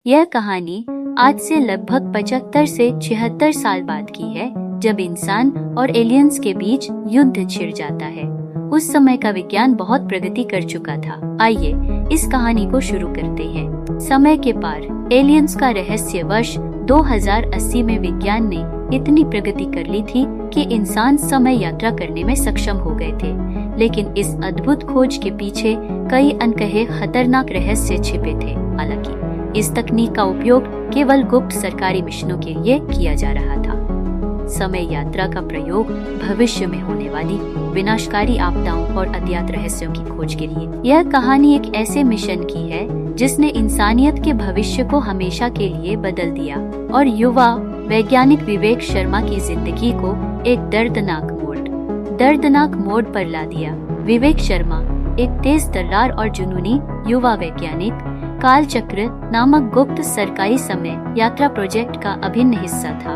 यह कहानी आज से लगभग 75 से 76 साल बाद की है, जब इंसान और एलियंस के बीच युद्ध छिड़ जाता है। उस समय का विज्ञान बहुत प्रगति कर चुका था। आइए इस कहानी को शुरू करते हैं। समय के पार एलियंस का रहस्य। वर्ष 2080 में विज्ञान ने इतनी प्रगति कर ली थी कि इंसान समय यात्रा करने में सक्षम हो गए थे। लेकिन इस अद्भुत खोज के पीछे कई अनकहे खतरनाक रहस्य छिपे थे। हालांकि इस तकनीक का उपयोग केवल गुप्त सरकारी मिशनों के लिए किया जा रहा था। समय यात्रा का प्रयोग भविष्य में होने वाली विनाशकारी आपदाओं और अज्ञात रहस्यों की खोज के लिए। यह कहानी एक ऐसे मिशन की है जिसने इंसानियत के भविष्य को हमेशा के लिए बदल दिया और युवा वैज्ञानिक विवेक शर्मा की जिंदगी को एक दर्दनाक मोड़ पर ला दिया। विवेक शर्मा एक तेज तर्रार और जुनूनी युवा वैज्ञानिक कालचक्र नामक गुप्त सरकारी समय यात्रा प्रोजेक्ट का अभिन्न हिस्सा था।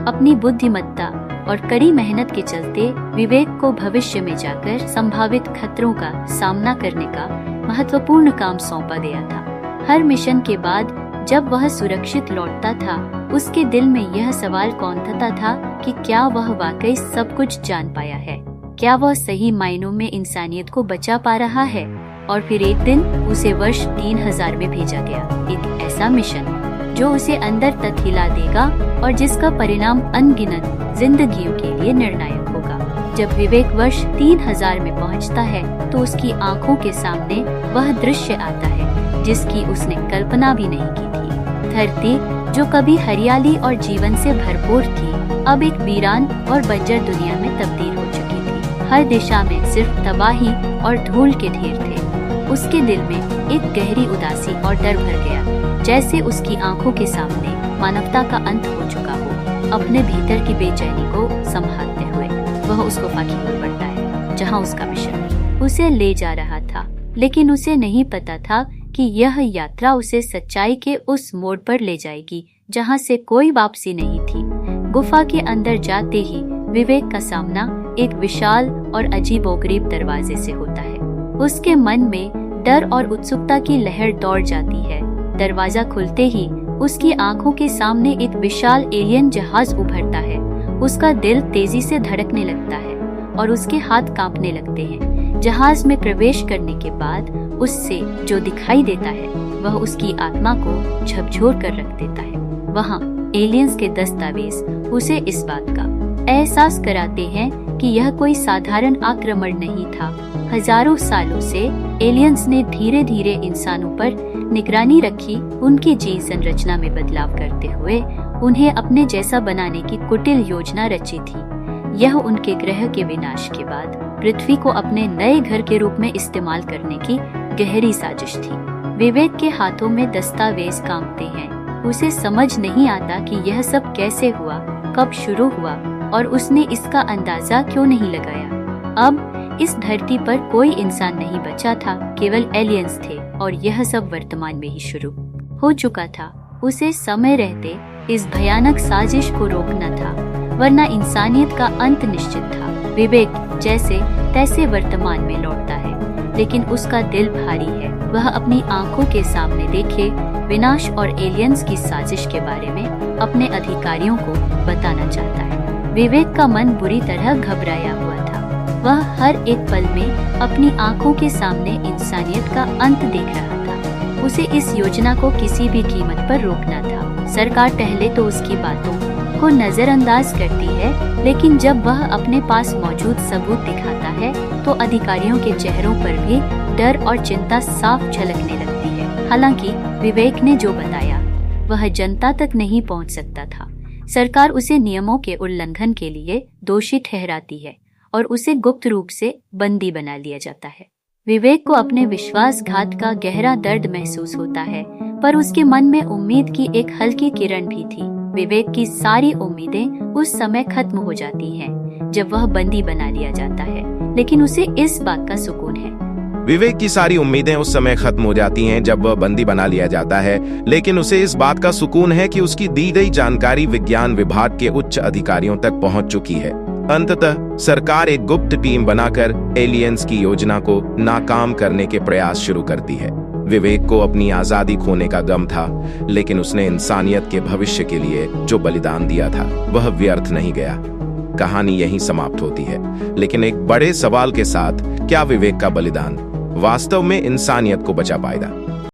अपनी बुद्धिमत्ता और कड़ी मेहनत के चलते विवेक को भविष्य में जाकर संभावित खतरों का सामना करने का महत्वपूर्ण काम सौंपा गया था। हर मिशन के बाद जब वह सुरक्षित लौटता था, उसके दिल में यह सवाल कौंधता था कि क्या वह वाकई सब कुछ जान पाया है, क्या वह सही मायनों में इंसानियत को बचा पा रहा है। और फिर एक दिन उसे वर्ष 3000 में भेजा गया, एक ऐसा मिशन जो उसे अंदर तक हिला देगा और जिसका परिणाम अनगिनत जिंदगियों के लिए निर्णायक होगा। जब विवेक वर्ष 3000 में पहुंचता है तो उसकी आंखों के सामने वह दृश्य आता है जिसकी उसने कल्पना भी नहीं की थी। धरती जो कभी हरियाली और जीवन से भरपूर थी, अब एक वीरान और बंजर दुनिया में तब्दील हो चुकी थी। हर दिशा में सिर्फ तबाही और धूल के ढेर थे। उसके दिल में एक गहरी उदासी और डर भर गया, जैसे उसकी आंखों के सामने मानवता का अंत हो चुका हो। अपने भीतर की बेचैनी को संभालते हुए वह उस गुफा की ओर बढ़ता है जहां उसका मिशन उसे ले जा रहा था। लेकिन उसे नहीं पता था कि यह यात्रा उसे सच्चाई के उस मोड़ पर ले जाएगी जहां से कोई वापसी नहीं थी। गुफा के अंदर जाते ही विवेक का सामना एक विशाल और अजीबोगरीब दरवाजे से होता है। उसके मन में डर और उत्सुकता की लहर दौड़ जाती है। दरवाजा खुलते ही उसकी आंखों के सामने एक विशाल एलियन जहाज उभरता है। उसका दिल तेजी से धड़कने लगता है और उसके हाथ कांपने लगते हैं। जहाज में प्रवेश करने के बाद उससे जो दिखाई देता है वह उसकी आत्मा को झकझोर कर रख देता है। वहाँ एलियंस के दस्तावेज उसे इस बात का एहसास कराते हैं कि यह कोई साधारण आक्रमण नहीं था। हजारों सालों से एलियंस ने धीरे धीरे इंसानों पर निगरानी रखी, उनकी जीन संरचना में बदलाव करते हुए उन्हें अपने जैसा बनाने की कुटिल योजना रची थी। यह उनके ग्रह के विनाश के बाद पृथ्वी को अपने नए घर के रूप में इस्तेमाल करने की गहरी साजिश थी। विवेक के हाथों में दस्तावेज कांपते हैं। उसे समझ नहीं आता कि यह सब कैसे हुआ, कब शुरू हुआ और उसने इसका अंदाजा क्यों नहीं लगाया। अब इस धरती पर कोई इंसान नहीं बचा था, केवल एलियंस थे और यह सब वर्तमान में ही शुरू हो चुका था। उसे समय रहते इस भयानक साजिश को रोकना था, वरना इंसानियत का अंत निश्चित था। विवेक जैसे तैसे वर्तमान में लौटता है, लेकिन उसका दिल भारी है। वह अपनी आंखों के सामने देखे विनाश और एलियंस की साजिश के बारे में अपने अधिकारियों को बताना चाहता है। विवेक का मन बुरी तरह घबराया हुआ था। वह हर एक पल में अपनी आंखों के सामने इंसानियत का अंत देख रहा था। उसे इस योजना को किसी भी कीमत पर रोकना था। सरकार पहले तो उसकी बातों को नजरअंदाज करती है, लेकिन जब वह अपने पास मौजूद सबूत दिखाता है तो अधिकारियों के चेहरों पर भी डर और चिंता साफ झलकने लगती है। हालांकि विवेक ने जो बताया वह जनता तक नहीं पहुंच सकता था। सरकार उसे नियमों के उल्लंघन के लिए दोषी ठहराती है और उसे गुप्त रूप से बंदी बना लिया जाता है। विवेक को अपने विश्वासघात का गहरा दर्द महसूस होता है, पर उसके मन में उम्मीद की एक हल्की किरण भी थी। विवेक की सारी उम्मीदें उस समय खत्म हो जाती हैं जब वह बंदी बना लिया जाता है, लेकिन उसे इस बात का सुकून है। विवेक की सारी उम्मीदें उस समय खत्म हो जाती हैं जब वह बंदी बना लिया जाता है, लेकिन उसे इस बात का सुकून है कि उसकी दी गई जानकारी विज्ञान विभाग के उच्च अधिकारियों तक पहुंच चुकी है। अंततः सरकार एक गुप्त टीम बनाकर एलियंस की योजना को नाकाम करने के प्रयास शुरू करती है। विवेक को अपनी आजादी खोने का गम था, लेकिन उसने इंसानियत के भविष्य के लिए जो बलिदान दिया था वह व्यर्थ नहीं गया। कहानी यहीं समाप्त होती है, लेकिन एक बड़े सवाल के साथ, क्या विवेक का बलिदान वास्तव में इंसानियत को बचा पाएगा?